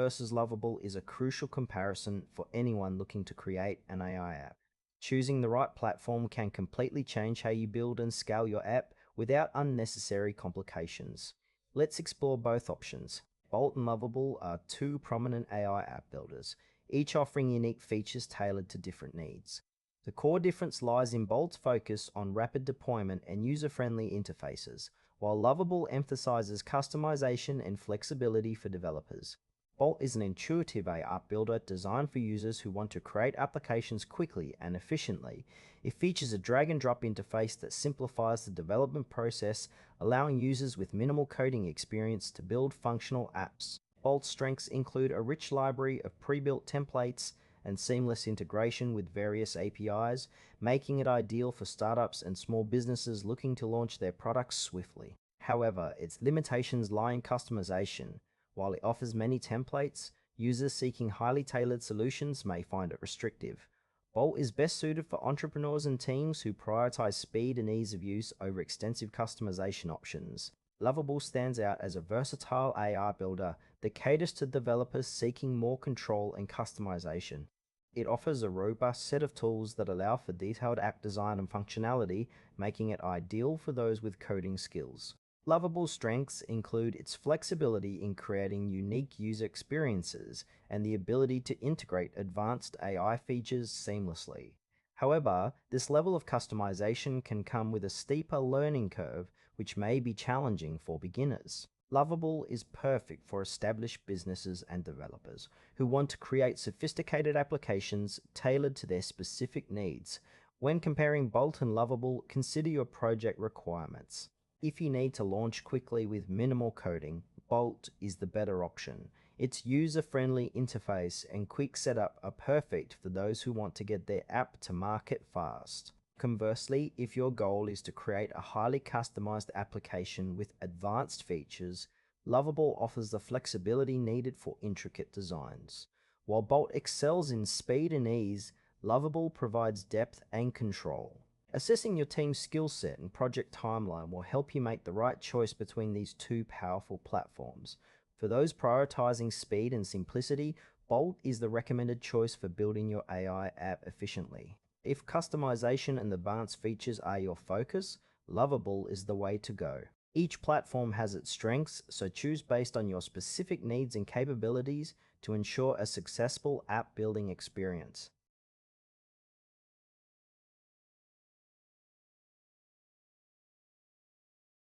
versus Lovable is a crucial comparison for anyone looking to create an AI app. Choosing the right platform can completely change how you build and scale your app without unnecessary complications. Let's explore both options. Bolt and Lovable are two prominent AI app builders, each offering unique features tailored to different needs. The core difference lies in Bolt's focus on rapid deployment and user-friendly interfaces, while Lovable emphasizes customization and flexibility for developers. Bolt is an intuitive app builder designed for users who want to create applications quickly and efficiently. It features a drag-and-drop interface that simplifies the development process, allowing users with minimal coding experience to build functional apps. Bolt's strengths include a rich library of pre-built templates and seamless integration with various APIs, making it ideal for startups and small businesses looking to launch their products swiftly. However, its limitations lie in customization. While it offers many templates, users seeking highly tailored solutions may find it restrictive. Bolt is best suited for entrepreneurs and teams who prioritize speed and ease of use over extensive customization options. Lovable stands out as a versatile AI builder that caters to developers seeking more control and customization. It offers a robust set of tools that allow for detailed app design and functionality, making it ideal for those with coding skills. Lovable's strengths include its flexibility in creating unique user experiences and the ability to integrate advanced AI features seamlessly. However, this level of customization can come with a steeper learning curve, which may be challenging for beginners. Lovable is perfect for established businesses and developers who want to create sophisticated applications tailored to their specific needs. When comparing Bolt and Lovable, consider your project requirements. If you need to launch quickly with minimal coding, Bolt is the better option. Its user-friendly interface and quick setup are perfect for those who want to get their app to market fast. Conversely, if your goal is to create a highly customized application with advanced features, Lovable offers the flexibility needed for intricate designs. While Bolt excels in speed and ease, Lovable provides depth and control. Assessing your team's skill set and project timeline will help you make the right choice between these two powerful platforms. For those prioritizing speed and simplicity, Bolt is the recommended choice for building your AI app efficiently. If customization and advanced features are your focus, Lovable is the way to go. Each platform has its strengths, so choose based on your specific needs and capabilities to ensure a successful app building experience.